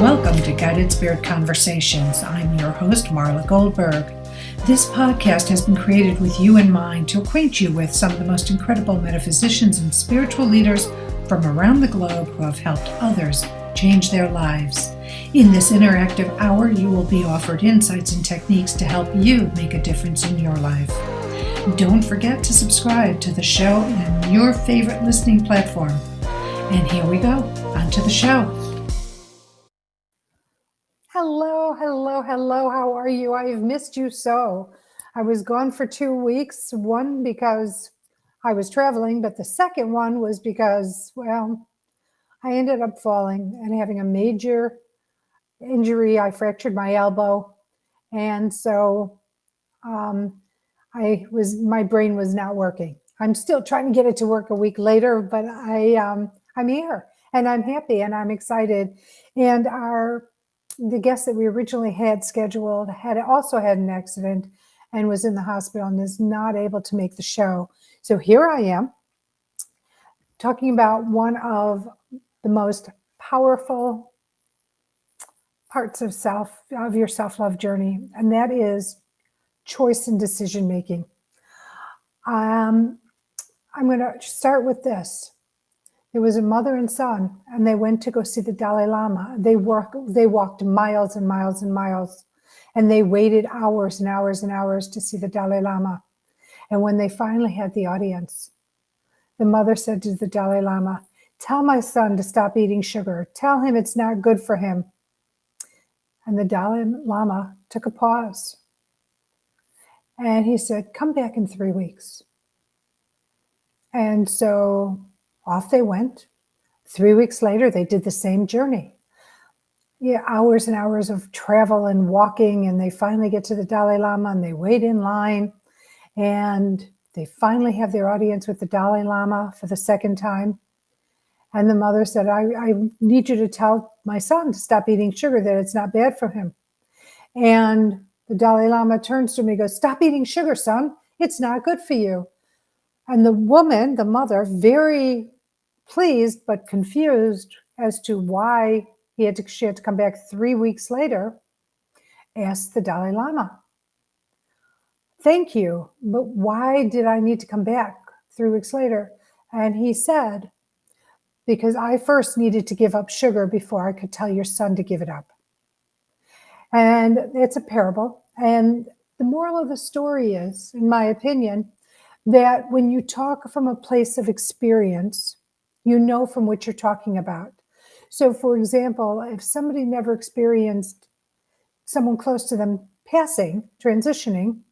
Welcome to Guided Spirit Conversations. I'm your host, Marla Goldberg. This podcast has been created with you in mind to acquaint you with some of the most incredible metaphysicians and spiritual leaders from around the globe who have helped others change their lives. In this interactive hour, you will be offered insights and techniques to help you make a difference in your life. Don't forget to subscribe to the show on your favorite listening platform. And here we go, on to the show. Hello. How are you? I have missed you so. I was gone for 2 weeks, one because I was traveling, but the second one was because, I ended up falling and having a major injury. I fractured my elbow. And so my brain was not working. I'm still trying to get it to work a week later, but I'm here and I'm happy and I'm excited. And the guest that we originally had scheduled had also had an accident and was in the hospital and is not able to make the show. So here I am talking about one of the most powerful parts of your self-love journey, and that is choice and decision making. I'm going to start with this. There was a mother and son, and they went to go see the Dalai Lama. They walked miles and miles and miles, and they waited hours and hours and hours to see the Dalai Lama. And when they finally had the audience, the mother said to the Dalai Lama, "Tell my son to stop eating sugar. Tell him it's not good for him." And the Dalai Lama took a pause. And he said, "Come back in 3 weeks." And so off they went. 3 weeks later, they did the same journey. Yeah, hours and hours of travel and walking, and they finally get to the Dalai Lama and they wait in line. And they finally have their audience with the Dalai Lama for the second time. And the mother said, I need you to tell my son to stop eating sugar, that it's not bad for him. And the Dalai Lama turns to me and goes, "Stop eating sugar, son. It's not good for you." And the woman, the mother, very pleased but confused as to why she had to come back 3 weeks later, asked the Dalai Lama, "Thank you, but why did I need to come back 3 weeks later?" And he said, "Because I first needed to give up sugar before I could tell your son to give it up." And it's a parable. And the moral of the story is, in my opinion, that when you talk from a place of experience, you know from what you're talking about. So, for example, if somebody never experienced someone close to them passing, transitioning,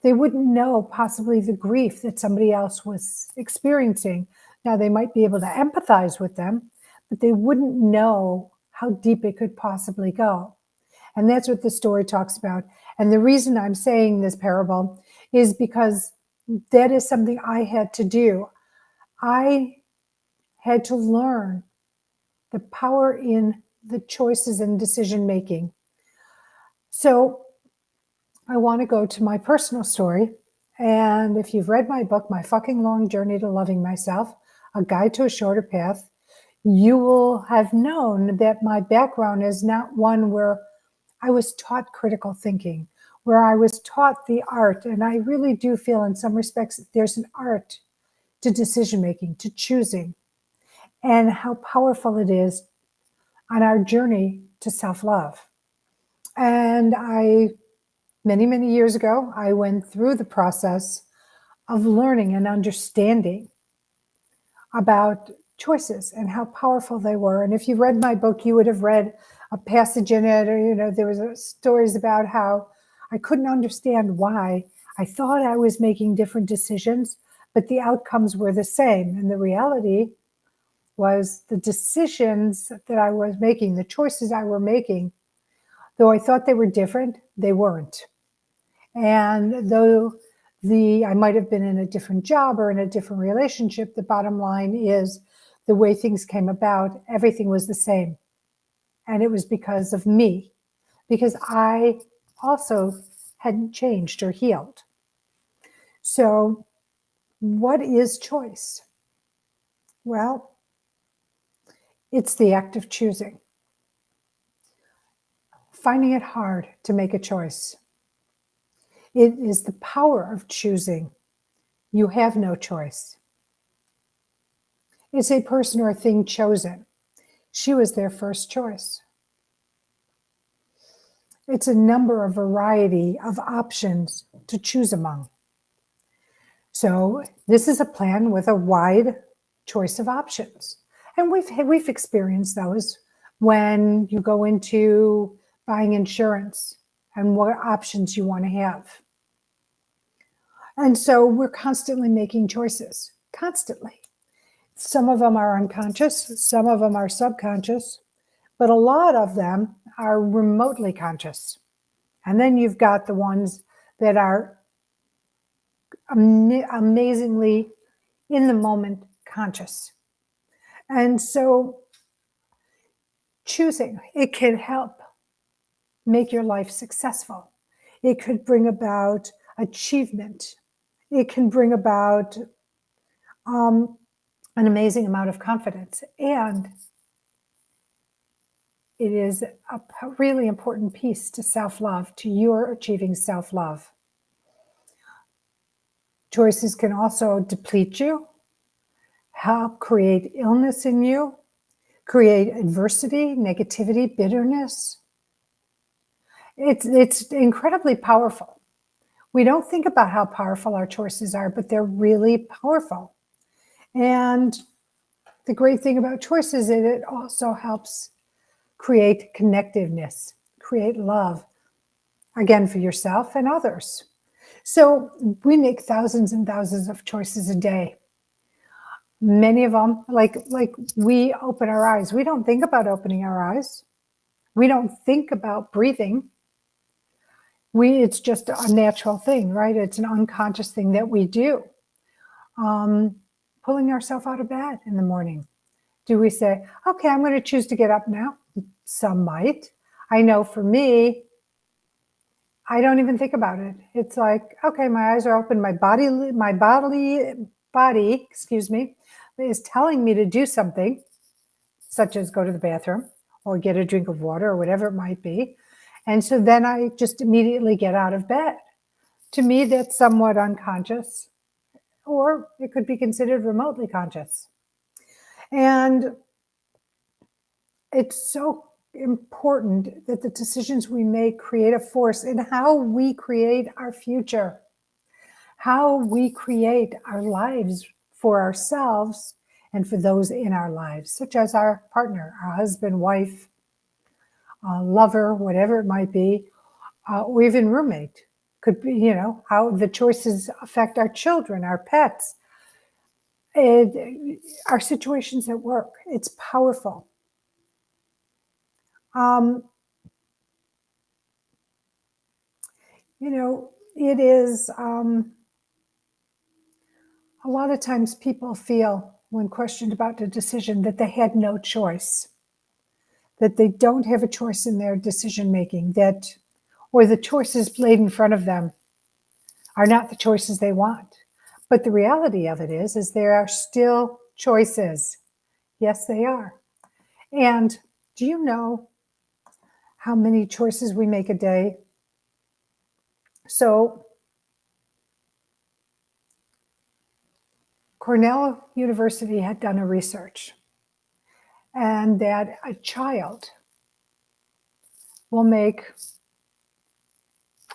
they wouldn't know possibly the grief that somebody else was experiencing. Now, they might be able to empathize with them, but they wouldn't know how deep it could possibly go. And that's what the story talks about. And the reason I'm saying this parable is because that is something I had to do. I had to learn the power in the choices and decision making. So I want to go to my personal story. And if you've read my book, My Fucking Long Journey to Loving Myself, A Guide to a Shorter Path, you will have known that my background is not one where I was taught critical thinking, where I was taught the art. And I really do feel in some respects that there's an art to decision making, to choosing, and how powerful it is on our journey to self-love. And many years ago, I went through the process of learning and understanding about choices and how powerful they were. And if you read my book, you would have read a passage in it, or, there was stories about how I couldn't understand why I thought I was making different decisions, but the outcomes were the same. And the reality was the decisions that I was making, the choices I were making, though I thought they were different, they weren't. And though I might have been in a different job or in a different relationship, the bottom line is the way things came about, everything was the same. And it was because of me, because I also hadn't changed or healed. So what is choice? Well, it's the act of choosing. finding it hard to make a choice. It is the power of choosing. You have no choice. It's a person or a thing chosen. She was their first choice. It's a number of variety of options to choose among. So this is a plan with a wide choice of options. And we've experienced those when you go into buying insurance and what options you want to have. And so we're constantly making choices, constantly. Some of them are unconscious, some of them are subconscious, but a lot of them are remotely conscious. And then you've got the ones that are amazingly in the moment conscious. And so choosing, it can help make your life successful. It could bring about achievement. It can bring about an amazing amount of confidence. And it is a really important piece to self-love, to your achieving self-love. Choices can also deplete you, help create illness in you, create adversity, negativity, bitterness. It's incredibly powerful. We don't think about how powerful our choices are, but they're really powerful. And the great thing about choices is it also helps create connectiveness, create love, again, for yourself and others. So we make thousands and thousands of choices a day. Many of them, like we open our eyes. We don't think about opening our eyes. We don't think about breathing. It's just a natural thing, right? It's an unconscious thing that we do. Pulling ourselves out of bed in the morning. Do we say, okay, I'm going to choose to get up now? Some might. I know for me, I don't even think about it. It's like, okay, my eyes are open. My body, excuse me, is telling me to do something, such as go to the bathroom or get a drink of water or whatever it might be. And so then I just immediately get out of bed. To me, that's somewhat unconscious, or it could be considered remotely conscious. And it's so important that the decisions we make create a force in how we create our future, how we create our lives for ourselves and for those in our lives, such as our partner, our husband, wife, lover, whatever it might be, or even roommate. Could be, how the choices affect our children, our pets, our situations at work. It's powerful. It is a lot of times people feel when questioned about the decision that they had no choice, that they don't have a choice in their decision making, or the choices laid in front of them are not the choices they want. But the reality of it is there are still choices. Yes, they are. And do you know how many choices we make a day? So Cornell University had done a research, and that a child will make,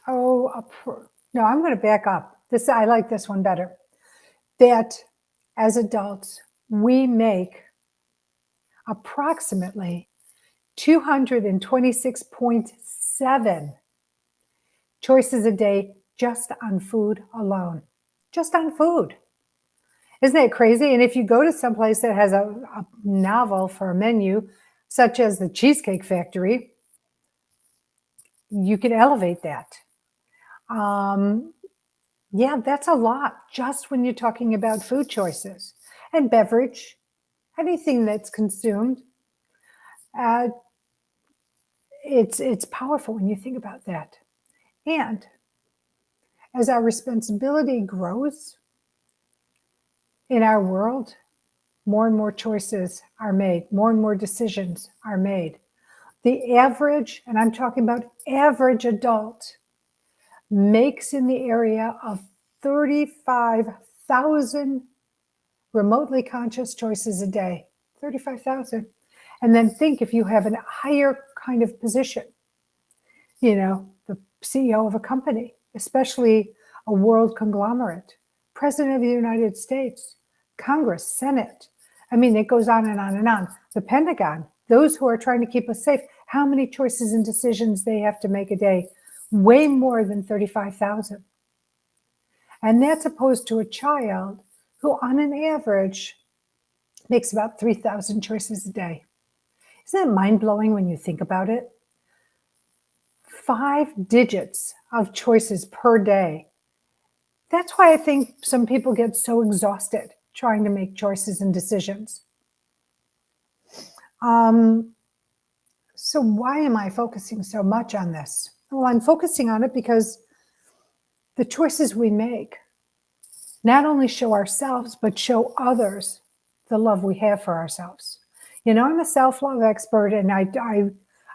no, I'm going to back up. I like this one better. That as adults, we make approximately 226.7 choices a day just on food alone. Just on food. Isn't that crazy? And if you go to someplace that has a novel for a menu, such as the Cheesecake Factory, you can elevate that. Yeah, that's a lot just when you're talking about food choices and beverage, anything that's consumed. It's powerful when you think about that. And as our responsibility grows in our world, more and more choices are made, more and more decisions are made. The average, and I'm talking about average adult, makes in the area of 35,000 remotely conscious choices a day. 35,000. And then think if you have a higher kind of position, the CEO of a company, especially a world conglomerate, President of the United States, Congress, Senate. I mean, it goes on and on and on. The Pentagon, those who are trying to keep us safe, how many choices and decisions they have to make a day? Way more than 35,000. And that's opposed to a child who, on an average, makes about 3,000 choices a day. Isn't that mind-blowing when you think about it? 5 digits of choices per day. That's why I think some people get so exhausted trying to make choices and decisions. So why am I focusing so much on this? Well, I'm focusing on it because the choices we make not only show ourselves, but show others the love we have for ourselves. I'm a self-love expert, and I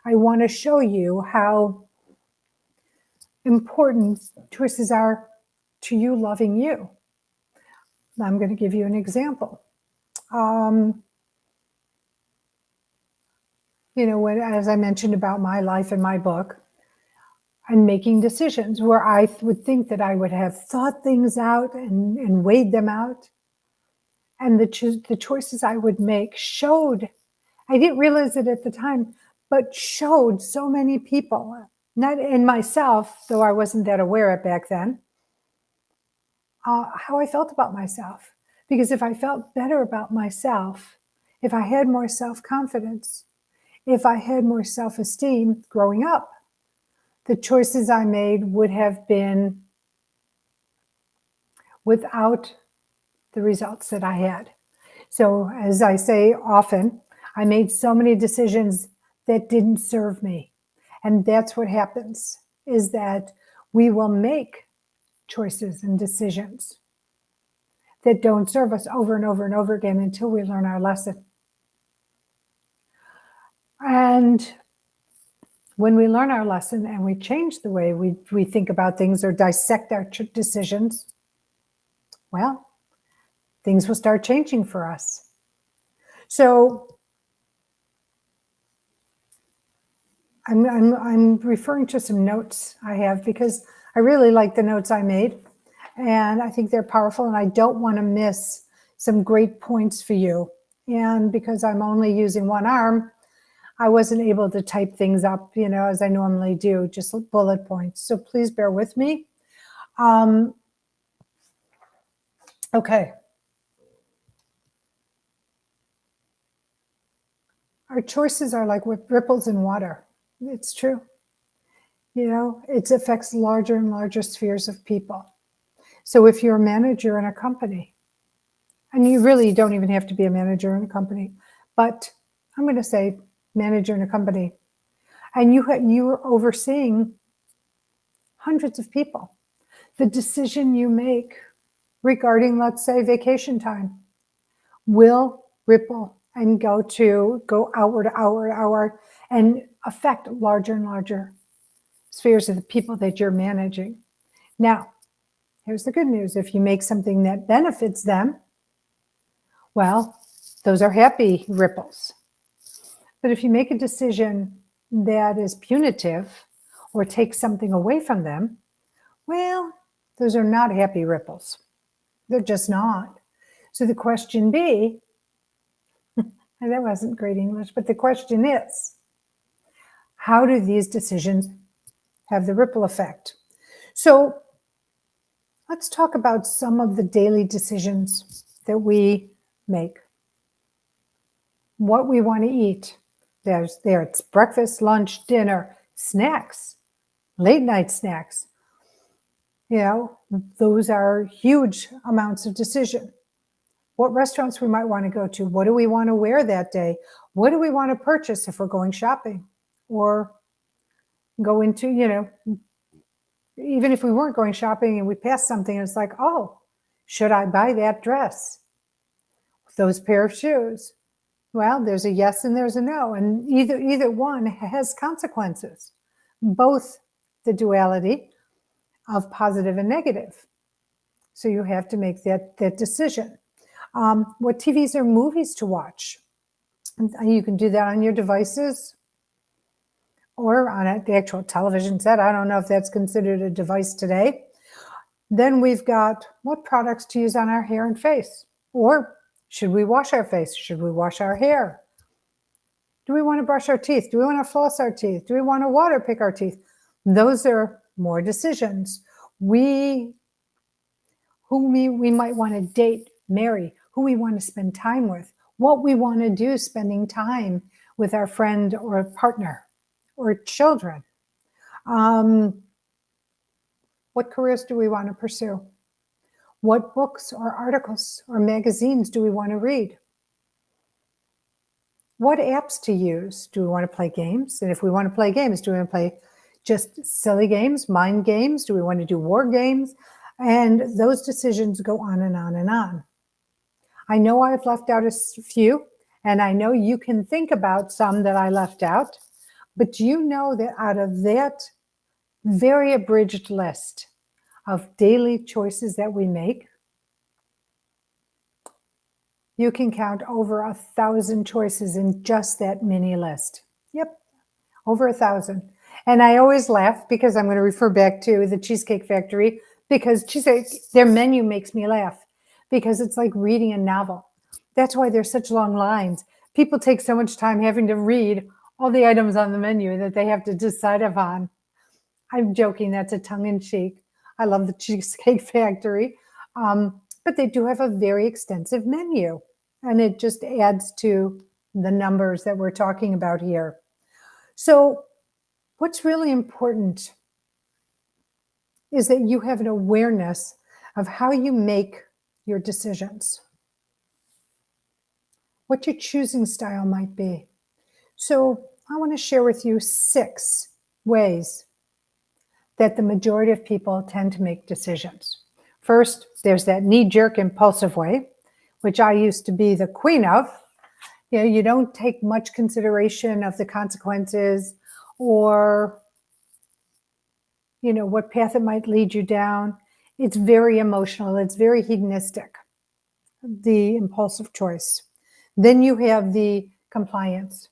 want to show you how important choices are to you loving you. I'm going to give you an example. As I mentioned about my life in my book, I'm making decisions where I would think that I would have thought things out and weighed them out. And the choices I would make showed, I didn't realize it at the time, but showed so many people, not in myself, though I wasn't that aware of back then, how I felt about myself. Because if I felt better about myself, if I had more self-confidence, if I had more self-esteem growing up, the choices I made would have been without the results that I had. So as I say often, I made so many decisions that didn't serve me. And that's what happens, is that we will make choices and decisions that don't serve us over and over and over again until we learn our lesson. And when we learn our lesson and we change the way we think about things or dissect our decisions, well, things will start changing for us. So I'm referring to some notes I have because I really like the notes I made, and I think they're powerful, and I don't want to miss some great points for you. And because I'm only using one arm, I wasn't able to type things up, as I normally do, just bullet points. So please bear with me. Okay. Our choices are like ripples in water. It's true. It affects larger and larger spheres of people. So if you're a manager in a company, and you really don't even have to be a manager in a company, but I'm going to say manager in a company, and you're overseeing hundreds of people. The decision you make regarding, let's say, vacation time will ripple and go outward, and affect larger and larger spheres of the people that you're managing. Now, here's the good news. If you make something that benefits them, well, those are happy ripples. But if you make a decision that is punitive or takes something away from them, well, those are not happy ripples. They're just not. So the question be, and that wasn't great English, but the question is, how do these decisions have the ripple effect? So let's talk about some of the daily decisions that we make. What we want to eat. It's breakfast, lunch, dinner, snacks, late night snacks. Those are huge amounts of decision. What restaurants we might want to go to. What do we want to wear that day? What do we want to purchase if we're going shopping? Or go into, even if we weren't going shopping and we passed something and it's like, oh, should I buy that dress? Those pair of shoes? Well, there's a yes and there's a no, and either one has consequences, both the duality of positive and negative. So you have to make that decision. What TVs or movies to watch? And you can do that on your devices or on the actual television set. I don't know if that's considered a device today. Then we've got what products to use on our hair and face. Or should we wash our face? Should we wash our hair? Do we want to brush our teeth? Do we want to floss our teeth? Do we want to water pick our teeth? Those are more decisions. Who we might want to date, marry, who we want to spend time with, what we want to do spending time with our friend or partner or children. What careers do we want to pursue? What books or articles or magazines do we want to read? What apps to use? Do we want to play games? And if we want to play games, do we want to play just silly games, mind games? Do we want to do war games? And those decisions go on and on and on. I know I've left out a few, and I know you can think about some that I left out, but you know that out of that very abridged list of daily choices that we make, you can count over 1,000 choices in just that mini list. Yep, over 1,000. And I always laugh because I'm going to refer back to the Cheesecake Factory, because their menu makes me laugh because it's like reading a novel. That's why there's such long lines. People take so much time having to read all the items on the menu that they have to decide upon. I'm joking, that's a tongue-in-cheek. I love the Cheesecake Factory. But they do have a very extensive menu, and it just adds to the numbers that we're talking about here. So what's really important is that you have an awareness of how you make your decisions, what your choosing style might be. So I want to share with you 6 ways that the majority of people tend to make decisions. First, there's that knee-jerk impulsive way, which I used to be the queen of. You don't take much consideration of the consequences or, what path it might lead you down. It's very emotional. It's very hedonistic, the impulsive choice. Then you have the compliance,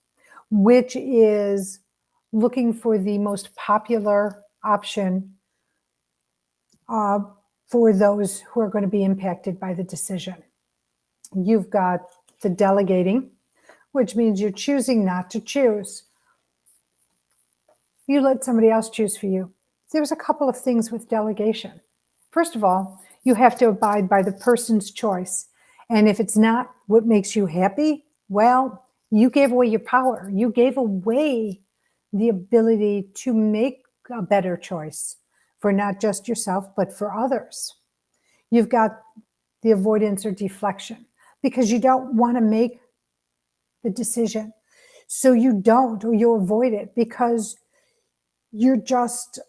which is looking for the most popular option for those who are going to be impacted by the decision. You've got the delegating, which means you're choosing not to choose. You let somebody else choose for you. There's a couple of things with delegation. First of all, you have to abide by the person's choice. And if it's not what makes you happy, well, you gave away your power. You gave away the ability to make a better choice for not just yourself, but for others. You've got the avoidance or deflection because you don't want to make the decision. So you don't, or you avoid it because you're just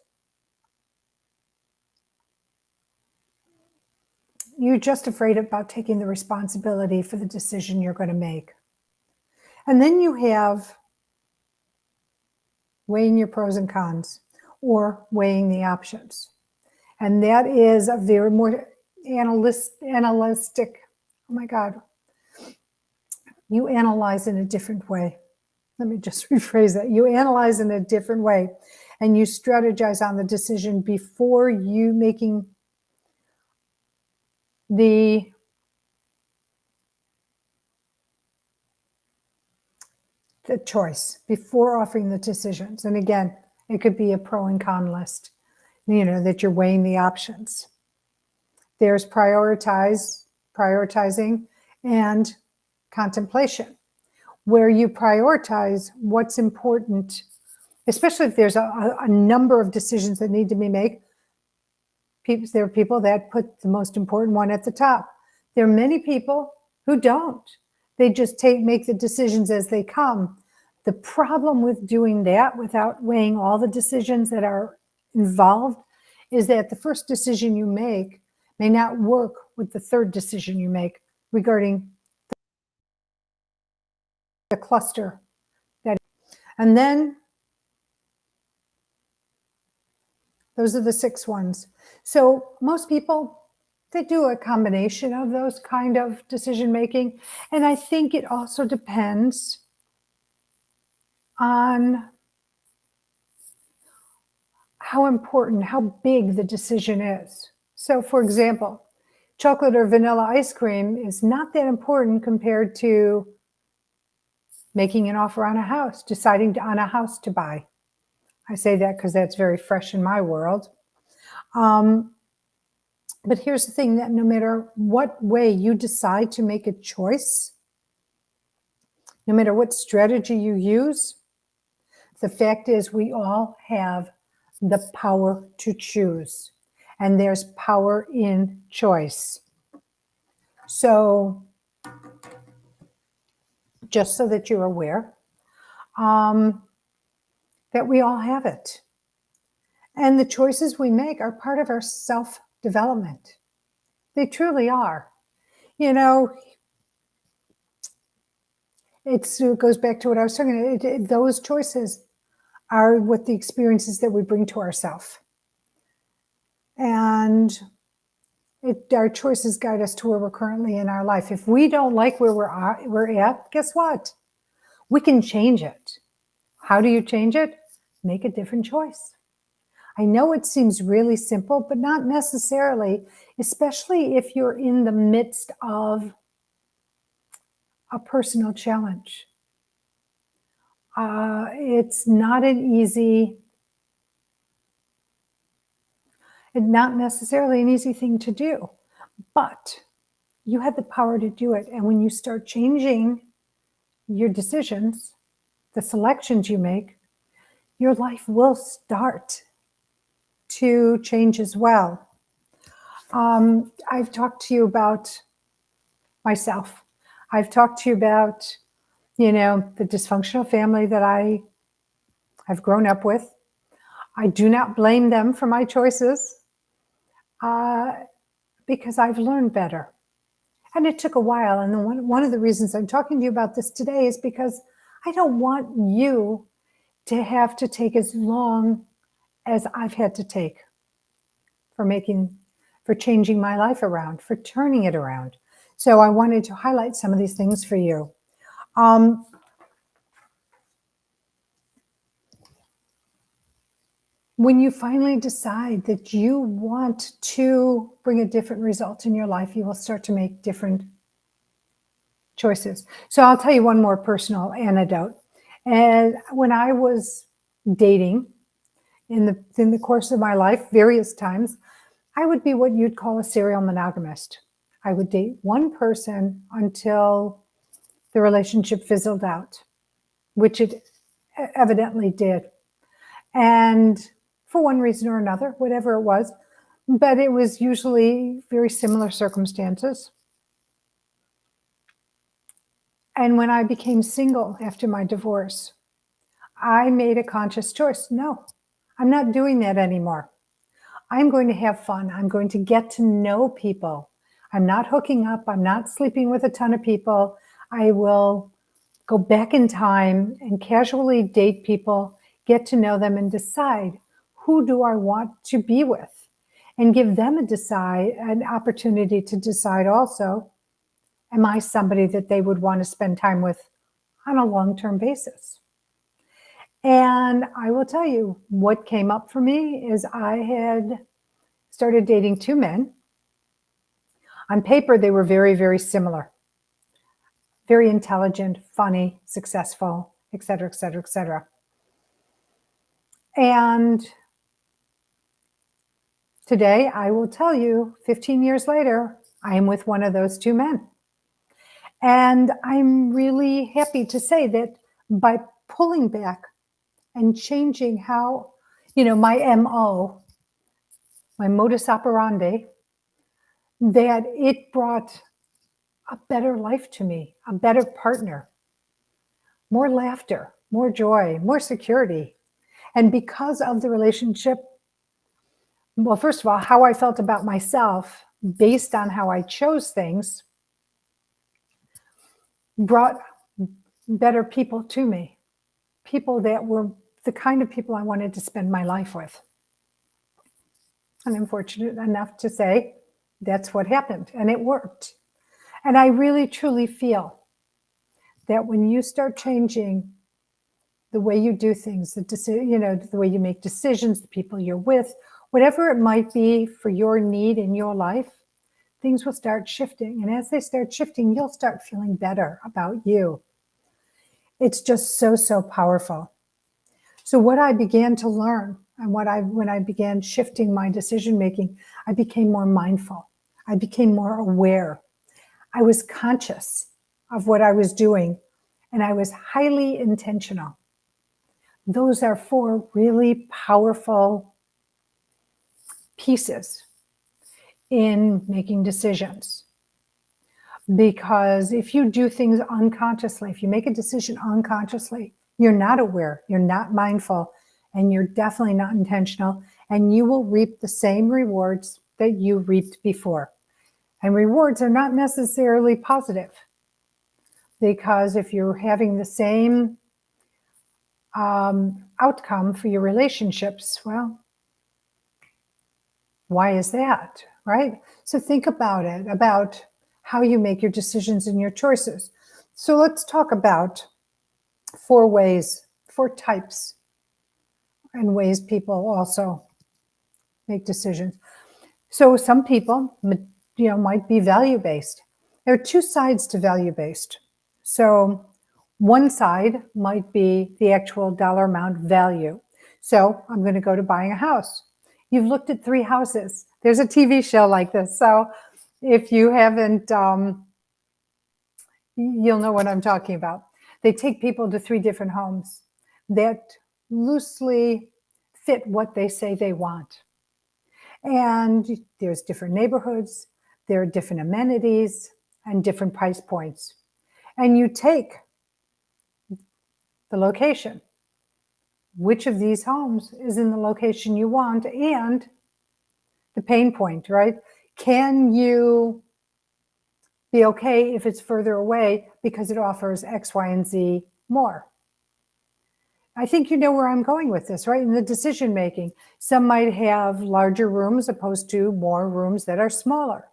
afraid about taking the responsibility for the decision you're going to make. And then you have weighing your pros and cons or weighing the options. And that is a very more analytic, oh my God, you analyze in a different way. Let me just rephrase that. You analyze in a different way and you strategize on the decision before you making the choice, before offering the decisions. And again, it could be a pro and con list, that you're weighing the options. There's prioritizing and contemplation, where you prioritize what's important, especially if there's a number of decisions that need to be made. There are people that put the most important one at the top. There are many people who don't. They just make the decisions as they come. The problem with doing that without weighing all the decisions that are involved is that the first decision you make may not work with the third decision you make regarding the cluster. And then those are the 6 ones. So most people, they do a combination of those kind of decision making. And I think it also depends on how important, how big the decision is. So for example, chocolate or vanilla ice cream is not that important compared to making an offer on a house, deciding on a house to buy. I say that because that's very fresh in my world. But here's the thing, that no matter what way you decide to make a choice, no matter what strategy you use, the fact is we all have the power to choose. And there's power in choice. So just so that you're aware, that we all have it. And the choices we make are part of our self-development. They truly are. You know, it goes back to what I was talking about. Those choices are what the experiences that we bring to ourselves. And our choices guide us to where we're currently in our life. If we don't like where we're at, guess what? We can change it. How do you change it? Make a different choice. I know it seems really simple, but not necessarily, especially if you're in the midst of a personal challenge. It's not not necessarily an easy thing to do, but you have the power to do it. And when you start changing your decisions, the selections you make, your life will start to change as well. I've talked to you about myself. I've talked to you about, the dysfunctional family that I've grown up with. I do not blame them for my choices because I've learned better. And it took a while. And one of the reasons I'm talking to you about this today is because I don't want you to have to take as long as I've had to take for changing my life around, for turning it around. So I wanted to highlight some of these things for you. When you finally decide that you want to bring a different result in your life, you will start to make different choices. So I'll tell you one more personal anecdote. And when I was dating in the course of my life, various times, I would be what you'd call a serial monogamist. I would date one person until the relationship fizzled out, which it evidently did. And for one reason or another, whatever it was, but it was usually very similar circumstances. And when I became single after my divorce, I made a conscious choice. No, I'm not doing that anymore. I'm going to have fun. I'm going to get to know people. I'm not hooking up. I'm not sleeping with a ton of people. I will go back in time and casually date people, get to know them, and decide who do I want to be with, and give them an opportunity to decide also, am I somebody that they would want to spend time with on a long-term basis? And I will tell you, what came up for me is I had started dating 2 men. On paper, they were very, very similar. Very intelligent, funny, successful, et cetera, et cetera, et cetera. And today, I will tell you, 15 years later, I am with one of those 2 men. And I'm really happy to say that by pulling back and changing how, my MO, my modus operandi, that it brought a better life to me, a better partner, more laughter, more joy, more security. And because of the relationship, well, first of all, how I felt about myself based on how I chose things brought better people to me, people that were the kind of people I wanted to spend my life with. And I'm fortunate enough to say that's what happened, and it worked. And I really, truly feel that when you start changing the way you do things, the way you make decisions, the people you're with, whatever it might be for your need in your life, things will start shifting. And as they start shifting, you'll start feeling better about you. It's just so, so powerful. So what I began to learn, and when I began shifting my decision making, I became more mindful. I became more aware. I was conscious of what I was doing, and I was highly intentional. Those are 4 really powerful pieces in making decisions. Because if you do things unconsciously, if you make a decision unconsciously, you're not aware, you're not mindful, and you're definitely not intentional, and you will reap the same rewards that you reaped before. And rewards are not necessarily positive, because if you're having the same outcome for your relationships, well, why is that, right? So think about it, about how you make your decisions and your choices. So let's talk about 4 ways, 4 types, and ways people also make decisions. So some people, might be value-based. There are 2 sides to value-based. So one side might be the actual dollar amount value. So I'm going to go to buying a house. You've looked at 3 houses. There's a TV show like this. So if you haven't, you'll know what I'm talking about. They take people to 3 different homes that loosely fit what they say they want. And there's different neighborhoods, there are different amenities and different price points. And you take the location. Which of these homes is in the location you want, and the pain point, right? Can you be okay if it's further away because it offers X, Y, and Z more? I think you know where I'm going with this, right? In the decision making, some might have larger rooms opposed to more rooms that are smaller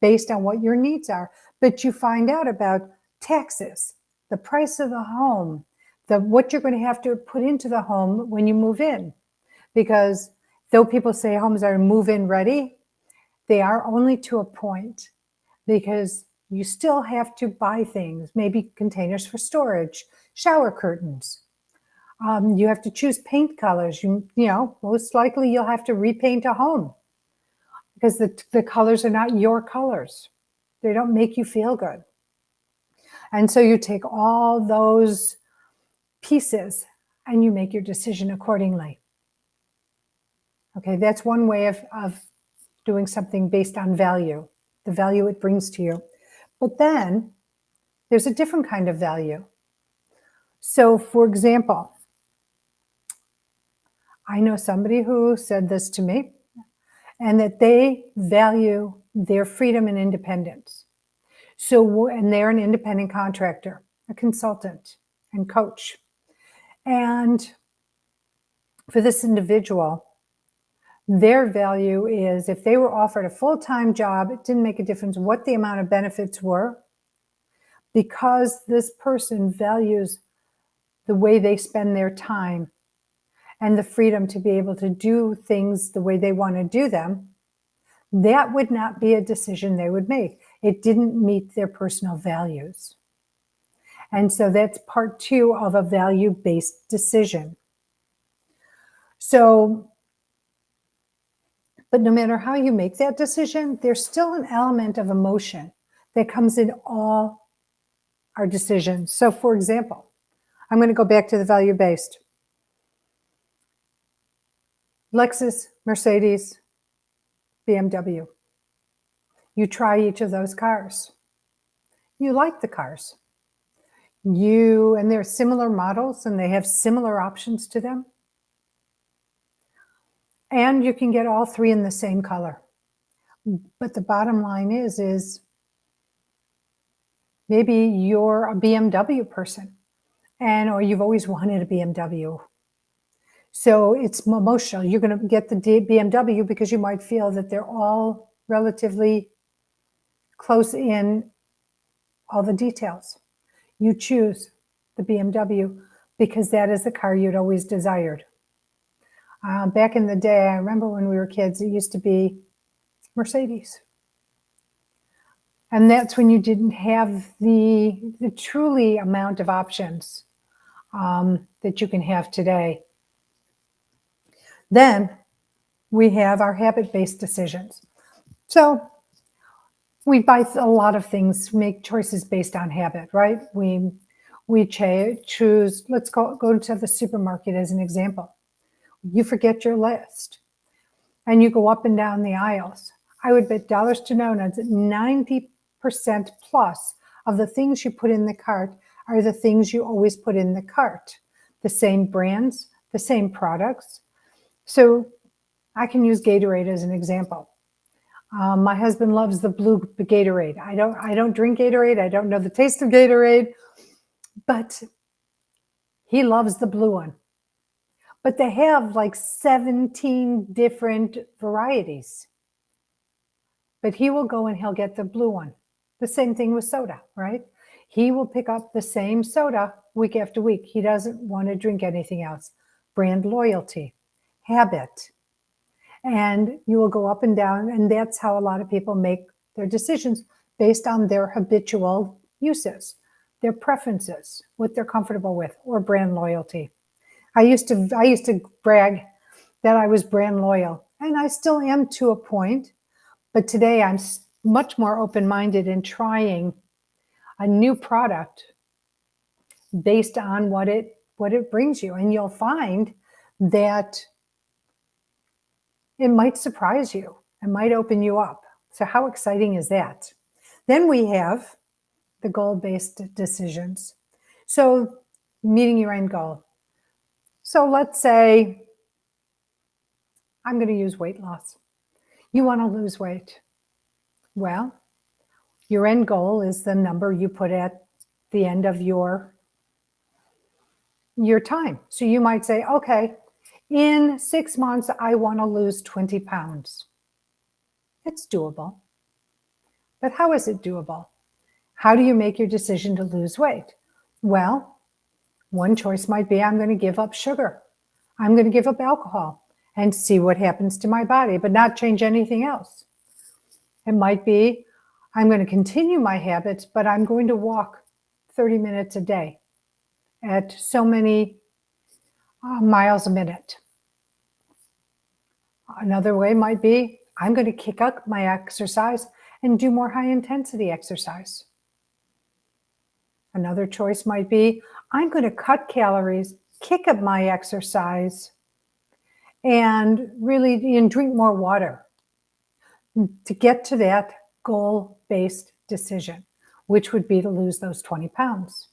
based on what your needs are. But you find out about taxes, the price of the home, what you're going to have to put into the home when you move in. Because though people say homes are move-in ready, they are only to a point, because you still have to buy things, maybe containers for storage, shower curtains. You have to choose paint colors. Most likely you'll have to repaint a home because the colors are not your colors. They don't make you feel good. And so you take all those pieces and you make your decision accordingly. Okay, that's one way of doing something based on value, the value it brings to you. But then there's a different kind of value. So for example, I know somebody who said this to me, and that they value their freedom and independence. And they're an independent contractor, a consultant and coach. And for this individual, their value is if they were offered a full-time job, it didn't make a difference what the amount of benefits were, because this person values the way they spend their time and the freedom to be able to do things the way they want to do them. That would not be a decision they would make. It didn't meet their personal values. And so that's part 2 of a value-based decision. So, but no matter how you make that decision, there's still an element of emotion that comes in all our decisions. So for example, I'm going to go back to the value-based. Lexus, Mercedes, BMW. You try each of those cars. You like the cars. And they're similar models and they have similar options to them. And you can get all 3 in the same color. But the bottom line is maybe you're a BMW person and or you've always wanted a BMW. So it's emotional. You're going to get the BMW because you might feel that they're all relatively close in all the details. You choose the BMW because that is the car you'd always desired. Back in the day, I remember when we were kids, it used to be Mercedes. And that's when you didn't have the truly amount of options that you can have today. Then we have our habit-based decisions. So we buy a lot of things, make choices based on habit, right? We choose, let's go to the supermarket as an example. You forget your list and you go up and down the aisles. I would bet dollars to donuts that 90% plus of the things you put in the cart are the things you always put in the cart. The same brands, the same products. So I can use Gatorade as an example. My husband loves the blue Gatorade. I don't drink Gatorade. I don't know the taste of Gatorade, but he loves the blue one. But they have like 17 different varieties. But he will go and he'll get the blue one. The same thing with soda, right? He will pick up the same soda week after week. He doesn't want to drink anything else. Brand loyalty, habit. And you will go up and down. And that's how a lot of people make their decisions based on their habitual uses, their preferences, what they're comfortable with, or brand loyalty. I used to brag that I was brand loyal, and I still am to a point. But today I'm much more open-minded in trying a new product based on what it brings you. And you'll find that it might surprise you. It might open you up. So how exciting is that? Then we have the goal-based decisions. So meeting your end goal. So let's say I'm going to use weight loss. You want to lose weight. Well, your end goal is the number you put at the end of your time. So you might say, okay, in 6 months, I want to lose 20 pounds. It's doable. But how is it doable? How do you make your decision to lose weight? Well, one choice might be I'm going to give up sugar. I'm going to give up alcohol and see what happens to my body, but not change anything else. It might be I'm going to continue my habits, but I'm going to walk 30 minutes a day at so many miles a minute. Another way might be I'm going to kick up my exercise and do more high intensity exercise. Another choice might be I'm going to cut calories, kick up my exercise, and really drink more water to get to that goal-based decision, which would be to lose those 20 pounds.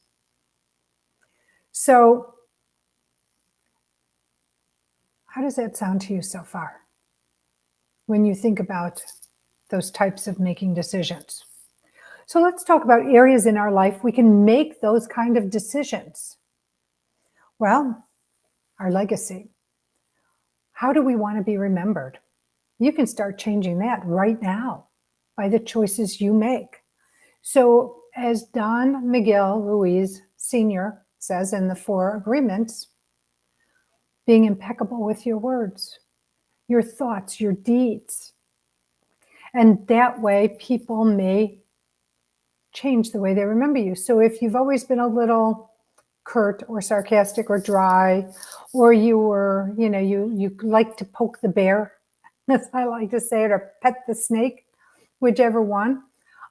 So how does that sound to you so far when you think about those types of making decisions? So let's talk about areas in our life we can make those kind of decisions. Well, our legacy. How do we want to be remembered? You can start changing that right now by the choices you make. So as Don Miguel Ruiz Sr. says in the 4 Agreements, being impeccable with your words, your thoughts, your deeds. And that way people may change the way they remember you. So if you've always been a little curt or sarcastic or dry, or you were, you like to poke the bear, as I like to say it, or pet the snake, whichever one.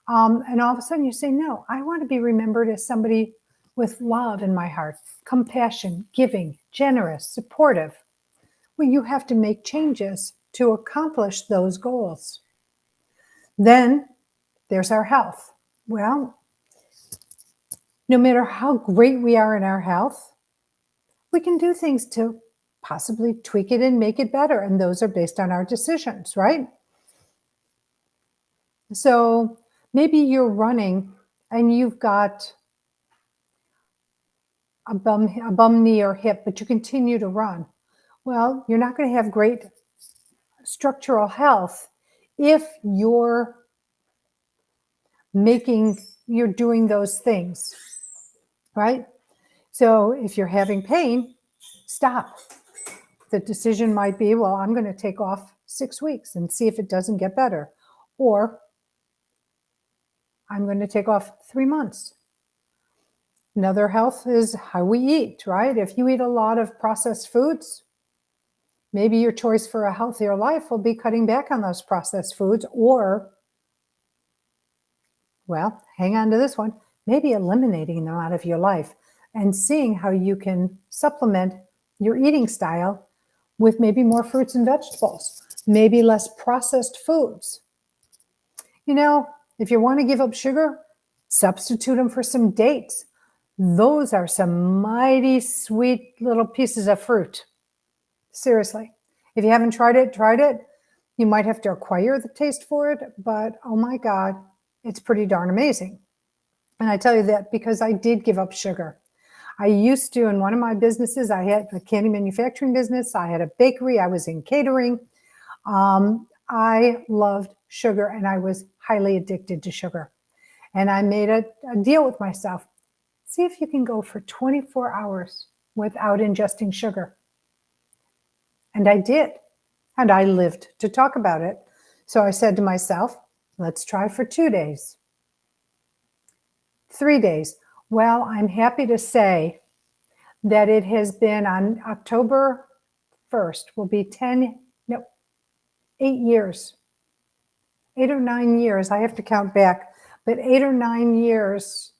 And all of a sudden you say, no, I want to be remembered as somebody with love in my heart, compassion, giving, generous, supportive. Well, you have to make changes to accomplish those goals. Then there's our health. Well, no matter how great we are in our health, we can do things to possibly tweak it and make it better. And those are based on our decisions, right? So maybe you're running and you've got a bum knee or hip, but you continue to run. Well, you're not going to have great structural health if you're doing those things, right? So if you're having pain, stop. The decision might be, well, I'm going to take off 6 weeks and see if it doesn't get better. Or I'm going to take off 3 months. Another health is how we eat, right? If you eat a lot of processed foods, maybe your choice for a healthier life will be cutting back on those processed foods, or, well, hang on to this one, maybe eliminating them out of your life and seeing how you can supplement your eating style with maybe more fruits and vegetables, maybe less processed foods. You know, if you want to give up sugar, substitute them for some dates. Those are some mighty sweet little pieces of fruit. Seriously. If you haven't tried it. You might have to acquire the taste for it, but oh my God, it's pretty darn amazing. And I tell you that because I did give up sugar. I used to, in one of my businesses, I had a candy manufacturing business. I had a bakery. I was in catering. I loved sugar and I was highly addicted to sugar. And I made a deal with myself. See if you can go for 24 hours without ingesting sugar. And I did. And I lived to talk about it. So I said to myself, let's try for 2 days, 3 days. Well, I'm happy to say that it has been on October 1st, will be 8 years, 8 or 9 years. I have to count back, but 8 or 9 years,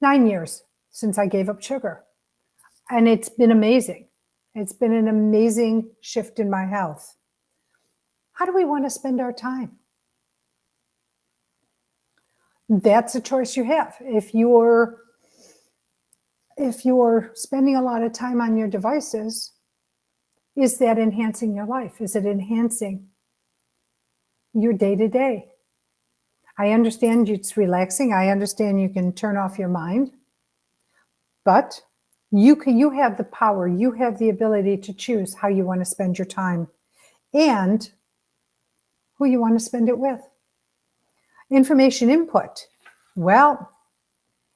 9 years since I gave up sugar. And it's been amazing. It's been an amazing shift in my health. How do we want to spend our time? That's a choice you have. If you're spending a lot of time on your devices, is that enhancing your life? Is it enhancing your day-to-day? I understand it's relaxing. I understand you can turn off your mind, but you have the power, you have the ability to choose how you want to spend your time and who you want to spend it with. Information input. Well,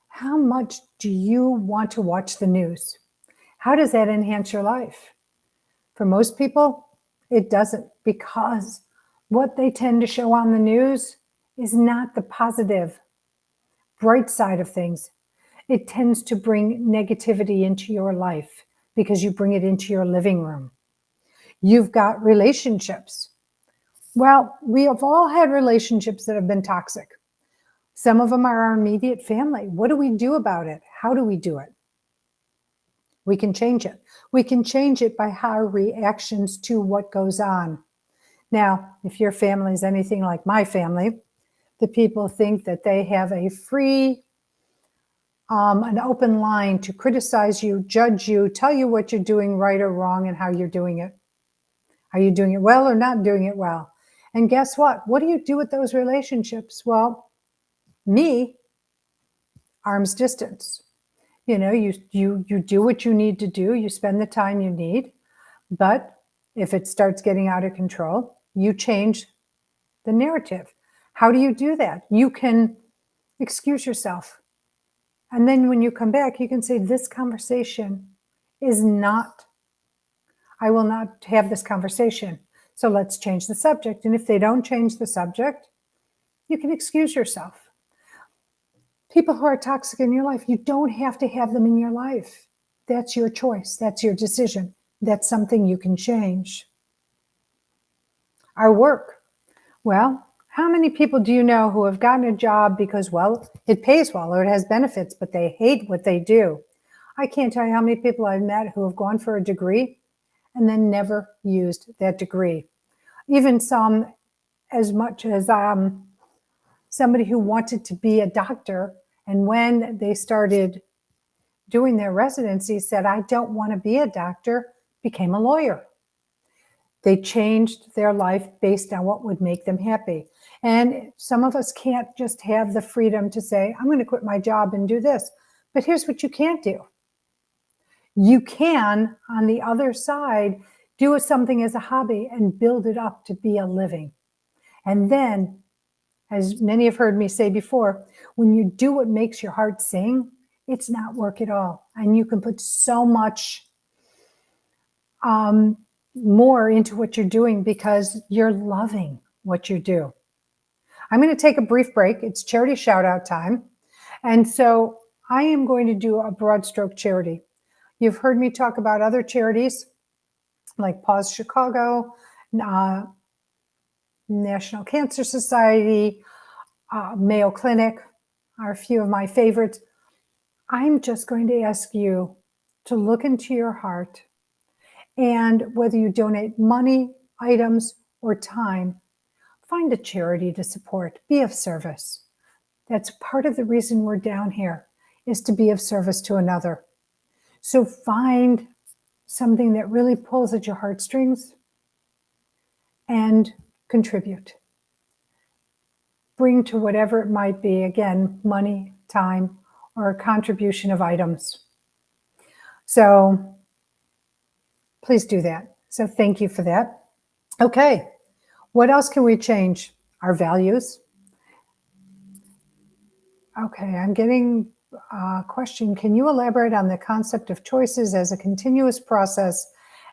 how much do you want to watch the news? How does that enhance your life? For most people, it doesn't, because what they tend to show on the news is not the positive, bright side of things. It tends to bring negativity into your life because you bring it into your living room. You've got relationships. Well, we have all had relationships that have been toxic. Some of them are our immediate family. What do we do about it? How do we do it? We can change it. We can change it by our reactions to what goes on. Now, if your family is anything like my family, the people think that they have a free, an open line to criticize you, judge you, tell you what you're doing right or wrong and how you're doing it. Are you doing it well or not doing it well? And guess what? What do you do with those relationships? Well, me, arm's distance. You know, you do what you need to do. You spend the time you need. But if it starts getting out of control, you change the narrative. How do you do that? You can excuse yourself. And then when you come back, you can say, this conversation is not, I will not have this conversation. So let's change the subject. And if they don't change the subject, you can excuse yourself. People who are toxic in your life, you don't have to have them in your life. That's your choice. That's your decision. That's something you can change. Our work. Well, how many people do you know who have gotten a job because, well, it pays well or it has benefits, but they hate what they do? I can't tell you how many people I've met who have gone for a degree and then never used that degree. Even some, as much as somebody who wanted to be a doctor, and when they started doing their residency said, I don't want to be a doctor, became a lawyer. They changed their life based on what would make them happy. And some of us can't just have the freedom to say, I'm going to quit my job and do this. But here's what you can't do. You can, on the other side, do something as a hobby and build it up to be a living. And then, as many have heard me say before, when you do what makes your heart sing, it's not work at all. And you can put so much more into what you're doing because you're loving what you do. I'm going to take a brief break. It's charity shout out time. And so I am going to do a broad stroke charity. You've heard me talk about other charities like Pause Chicago, National Cancer Society, Mayo Clinic are a few of my favorites. I'm just going to ask you to look into your heart, and whether you donate money, items, or time, find a charity to support. Be of service. That's part of the reason we're down here, is to be of service to another. So find something that really pulls at your heartstrings and contribute. Bring to whatever it might be, again, money, time, or a contribution of items. So please do that. So thank you for that. Okay, what else can we change? Our values. Okay, I'm getting a question. Can you elaborate on the concept of choices as a continuous process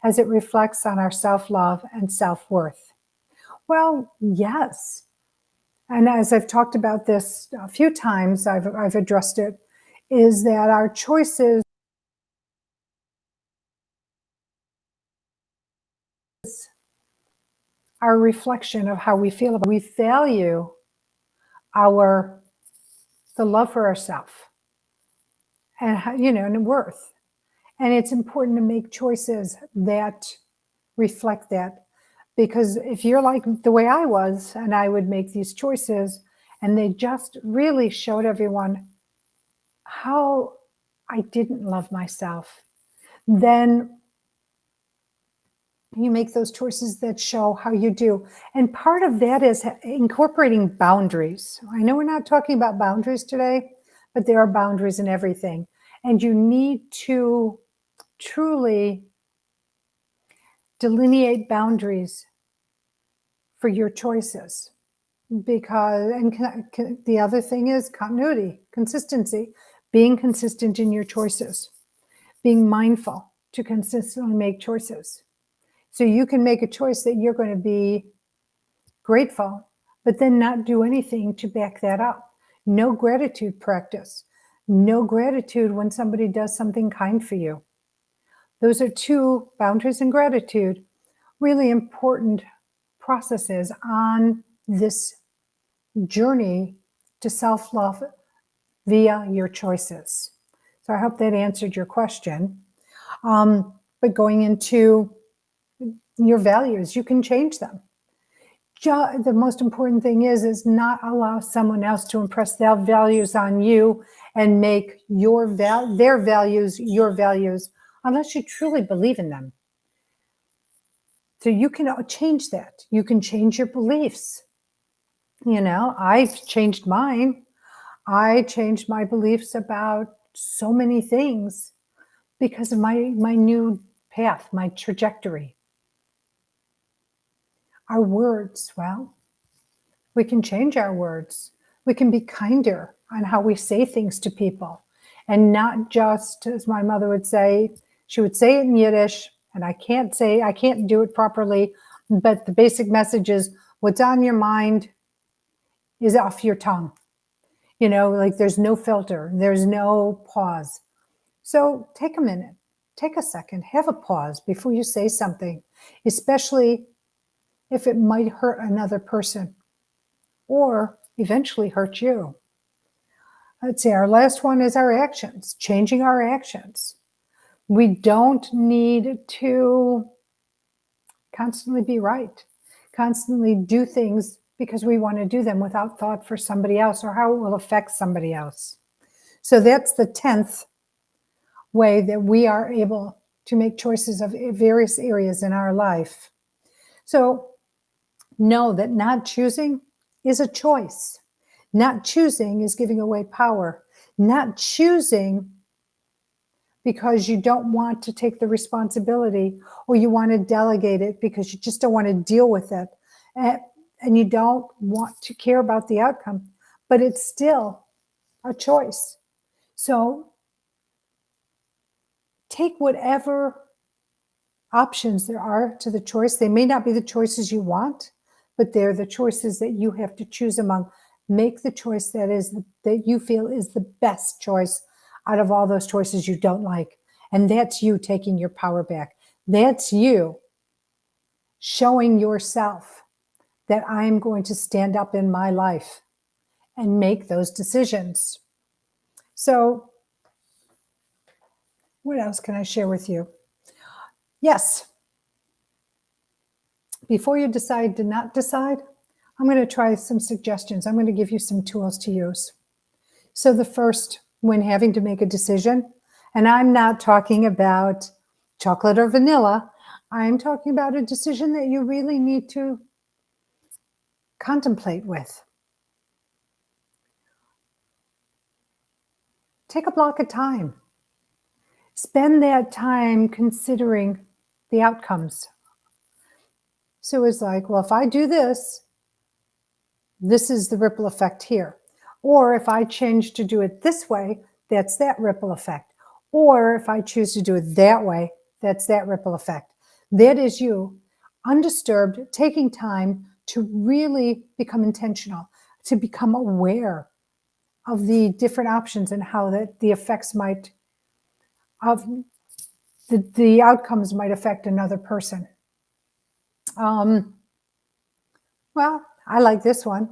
as it reflects on our self-love and self-worth? Well, yes. And as I've talked about this a few times, I've addressed it, is that our choices are a reflection of how we feel about. We value the love for ourselves and and worth. And it's important to make choices that reflect that. Because if you're like the way I was, and I would make these choices, and they just really showed everyone how I didn't love myself, then you make those choices that show how you do. And part of that is incorporating boundaries. I know we're not talking about boundaries today, but there are boundaries in everything. And you need to truly delineate boundaries for your choices. Because, and the other thing is continuity, consistency, being consistent in your choices, being mindful to consistently make choices. So you can make a choice that you're going to be grateful, but then not do anything to back that up. No gratitude practice, no gratitude when somebody does something kind for you. Those are two, boundaries and gratitude, really important processes on this journey to self-love via your choices. So I hope that answered your question. But going into your values, you can change them. The most important thing is not allow someone else to impress their values on you and make their values your values unless you truly believe in them. So you can change that. You can change your beliefs. I've changed mine. I changed my beliefs about so many things because of my new path, my trajectory. Our words, well, we can change our words. We can be kinder on how we say things to people, and not just, as my mother would say, she would say it in Yiddish, and I can't do it properly, but the basic message is, what's on your mind is off your tongue. Like there's no filter, there's no pause. So take a minute, take a second, have a pause before you say something, especially if it might hurt another person or eventually hurt you. Let's see, our last one is our actions, changing our actions. We don't need to constantly be right, constantly do things because we want to do them without thought for somebody else or how it will affect somebody else. So that's the 10th way that we are able to make choices of various areas in our life. So know that not choosing is a choice. Not choosing is giving away power. Not choosing because you don't want to take the responsibility, or you want to delegate it because you just don't want to deal with it. And you don't want to care about the outcome, but it's still a choice. So take whatever options there are to the choice. They may not be the choices you want, but they're the choices that you have to choose among. Make the choice that you feel is the best choice out of all those choices you don't like. And that's you taking your power back. That's you showing yourself that I'm going to stand up in my life and make those decisions. So, what else can I share with you? Yes, before you decide to not decide, I'm going to try some suggestions. I'm going to give you some tools to use. So the first, when having to make a decision, and I'm not talking about chocolate or vanilla, I'm talking about a decision that you really need to contemplate with. Take a block of time. Spend that time considering the outcomes. So it's like, well, if I do this, this is the ripple effect here. Or if I change to do it this way, that's that ripple effect. Or if I choose to do it that way, that's that ripple effect. That is you, undisturbed, taking time to really become intentional, to become aware of the different options and how that the effects might, of the outcomes might affect another person. Well, I like this one.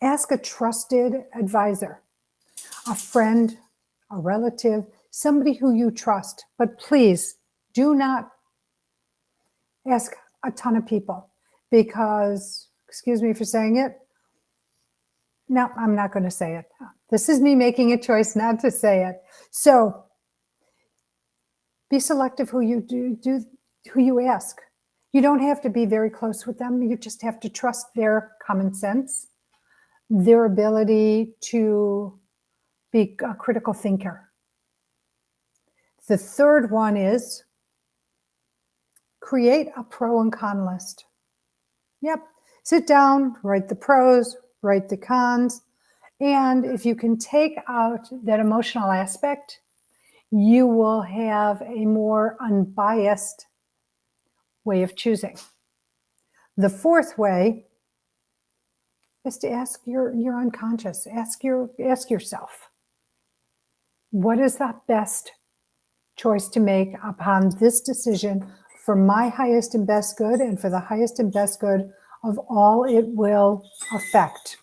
Ask a trusted advisor, a friend, a relative, somebody who you trust. But please do not ask a ton of people because, excuse me for saying it, no, I'm not going to say it. This is me making a choice not to say it. So be selective who you ask. You don't have to be very close with them. You just have to trust their common sense, their ability to be a critical thinker. The third one is create a pro and con list. Yep. Sit down, write the pros, write the cons. And if you can take out that emotional aspect, you will have a more unbiased way of choosing. The fourth way is to ask your unconscious. Ask yourself, what is the best choice to make upon this decision for my highest and best good and for the highest and best good of all it will affect.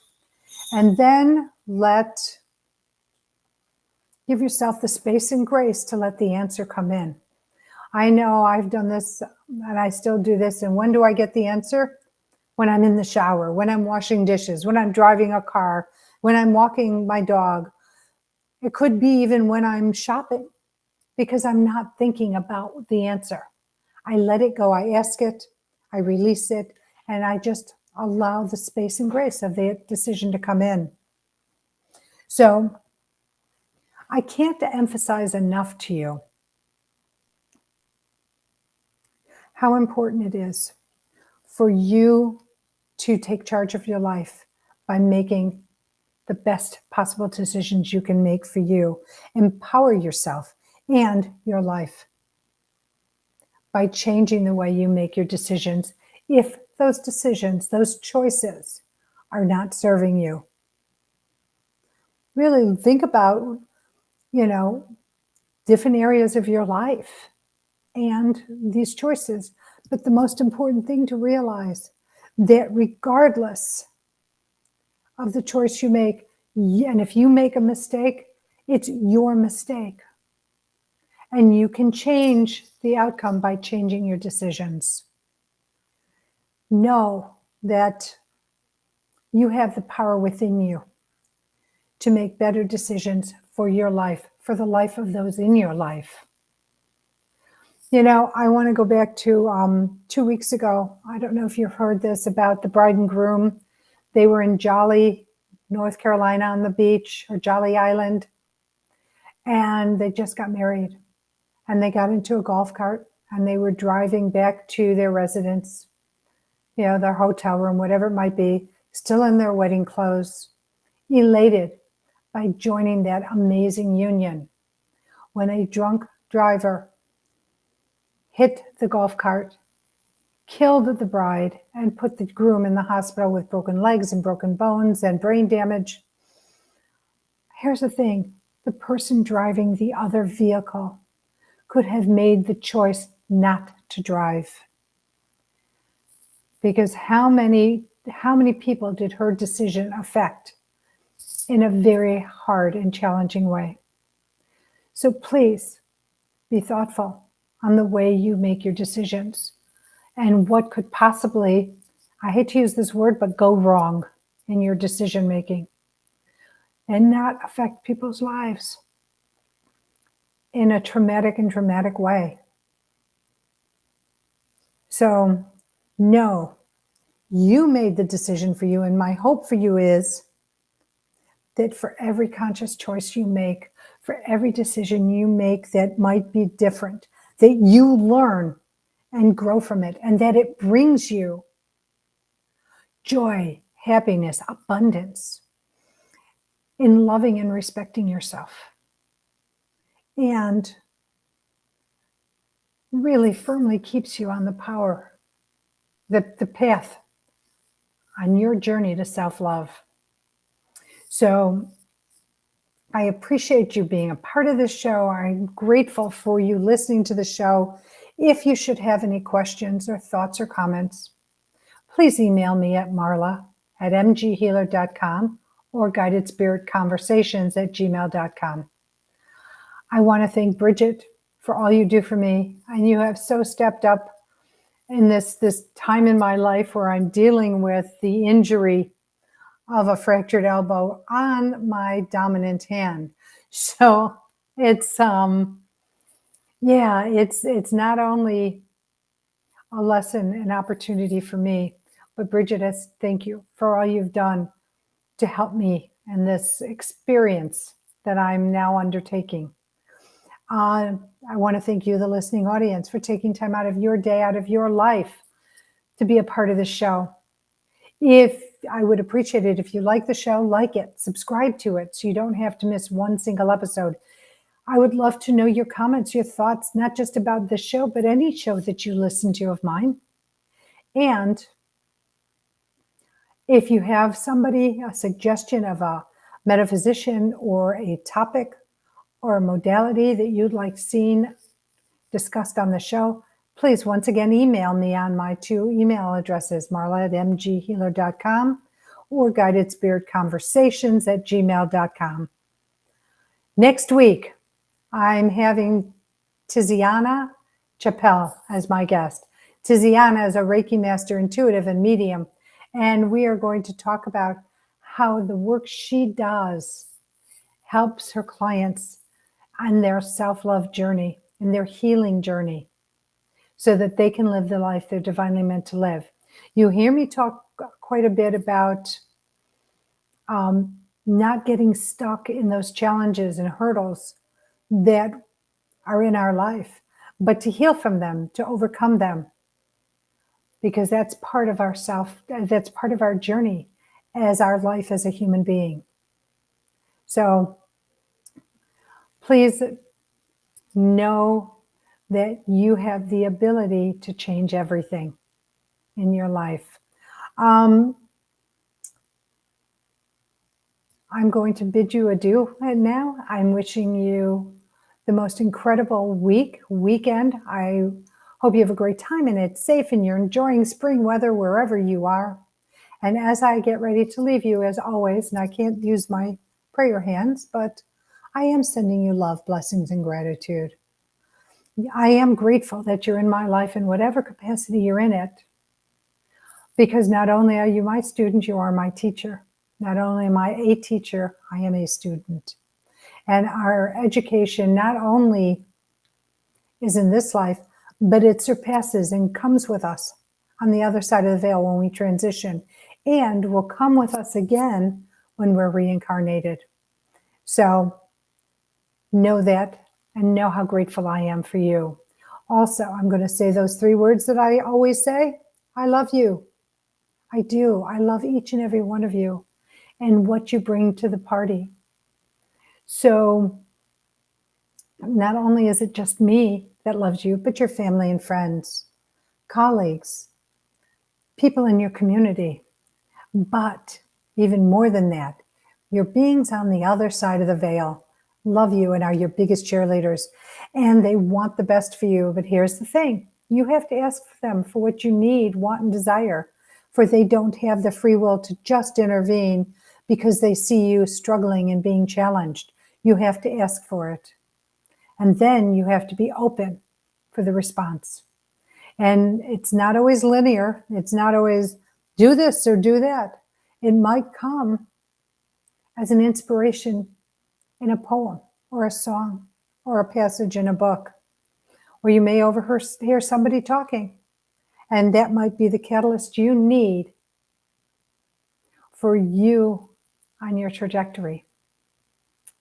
And then give yourself the space and grace to let the answer come in. I know I've done this and I still do this. And when do I get the answer? When I'm in the shower, when I'm washing dishes, when I'm driving a car, when I'm walking my dog. It could be even when I'm shopping, because I'm not thinking about the answer. I let it go. I ask it, I release it, and I just allow the space and grace of the decision to come in. So I can't emphasize enough to you how important it is for you to take charge of your life by making the best possible decisions you can make for you. Empower yourself and your life by changing the way you make your decisions if those decisions, those choices are not serving you. Really think about, different areas of your life and these choices. But the most important thing to realize that regardless of the choice you make, and if you make a mistake, it's your mistake. And you can change the outcome by changing your decisions. Know that you have the power within you to make better decisions for your life, for the life of those in your life. I want to go back to 2 weeks ago. I don't know if you've heard this about the bride and groom. They were in Jolly, North Carolina on the beach, or Jolly Island, and they just got married. and they got into a golf cart and they were driving back to their residence, their hotel room, whatever it might be, still in their wedding clothes, elated by joining that amazing union, when a drunk driver hit the golf cart, killed the bride, and put the groom in the hospital with broken legs and broken bones and brain damage. Here's the thing. The person driving the other vehicle could have made the choice not to drive. Because how many people did her decision affect in a very hard and challenging way? So please be thoughtful on the way you make your decisions and what could possibly, I hate to use this word, but go wrong in your decision making and not affect people's lives in a traumatic and dramatic way. So no, you made the decision for you, and my hope for you is that for every conscious choice you make, for every decision you make that might be different, that you learn and grow from it, and that it brings you joy, happiness, abundance in loving and respecting yourself, and really firmly keeps you on the power, the path on your journey to self-love. So I appreciate you being a part of this show. I'm grateful for you listening to the show. If you should have any questions or thoughts or comments, please email me at marla@mghealer.com or guidedspiritconversations@gmail.com. I want to thank Bridget for all you do for me. And you have so stepped up in this time in my life where I'm dealing with the injury of a fractured elbow on my dominant hand. So it's it's not only a lesson, an opportunity for me, but Bridget, thank you for all you've done to help me in this experience that I'm now undertaking. I want to thank you, the listening audience, for taking time out of your day, out of your life, to be a part of this show. I would appreciate it if you like the show, like it, subscribe to it so you don't have to miss one single episode. I would love to know your comments, your thoughts, not just about this show, but any show that you listen to of mine. And if you have a suggestion of a metaphysician or a topic or a modality that you'd like seen discussed on the show, please once again email me on my two email addresses, marla@mghealer.com or guidedspiritconversations@gmail.com. Next week, I'm having Tiziana Chappelle as my guest. Tiziana is a Reiki master, intuitive, and medium, and we are going to talk about how the work she does helps her clients on their self-love journey and their healing journey so that they can live the life they're divinely meant to live. You hear me talk quite a bit about not getting stuck in those challenges and hurdles that are in our life, but to heal from them, to overcome them, because that's part of that's part of our journey as our life as a human being. So please know that you have the ability to change everything in your life. I'm going to bid you adieu now. I'm wishing you the most incredible weekend. I hope you have a great time and it's safe and you're enjoying spring weather wherever you are. And as I get ready to leave you, as always, and I can't use my prayer hands, but I am sending you love, blessings, and gratitude. I am grateful that you're in my life in whatever capacity you're in it, because not only are you my student, you are my teacher. Not only am I a teacher, I am a student. And our education not only is in this life, but it surpasses and comes with us on the other side of the veil when we transition, and will come with us again when we're reincarnated. So know that, and know how grateful I am for you. Also, I'm going to say those 3 words that I always say. I love you. I do. I love each and every one of you and what you bring to the party. So not only is it just me that loves you, but your family and friends, colleagues, people in your community. But even more than that, your beings on the other side of the veil love you and are your biggest cheerleaders. And they want the best for you. But here's the thing. You have to ask them for what you need, want, and desire. For they don't have the free will to just intervene because they see you struggling and being challenged. You have to ask for it. And then you have to be open for the response. And it's not always linear. It's not always do this or do that. It might come as an inspiration in a poem or a song or a passage in a book. Or you may overhear somebody talking, and that might be the catalyst you need for you on your trajectory.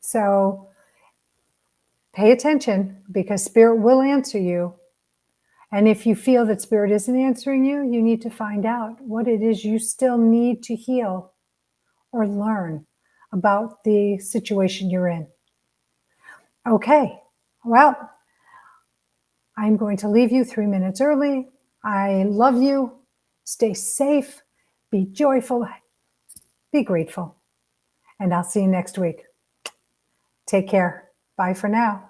So pay attention, because Spirit will answer you. And if you feel that Spirit isn't answering you, you need to find out what it is you still need to heal or learn about the situation you're in. Okay, well, I'm going to leave you 3 minutes early. I love you. Stay safe, be joyful, be grateful. And I'll see you next week. Take care. Bye for now.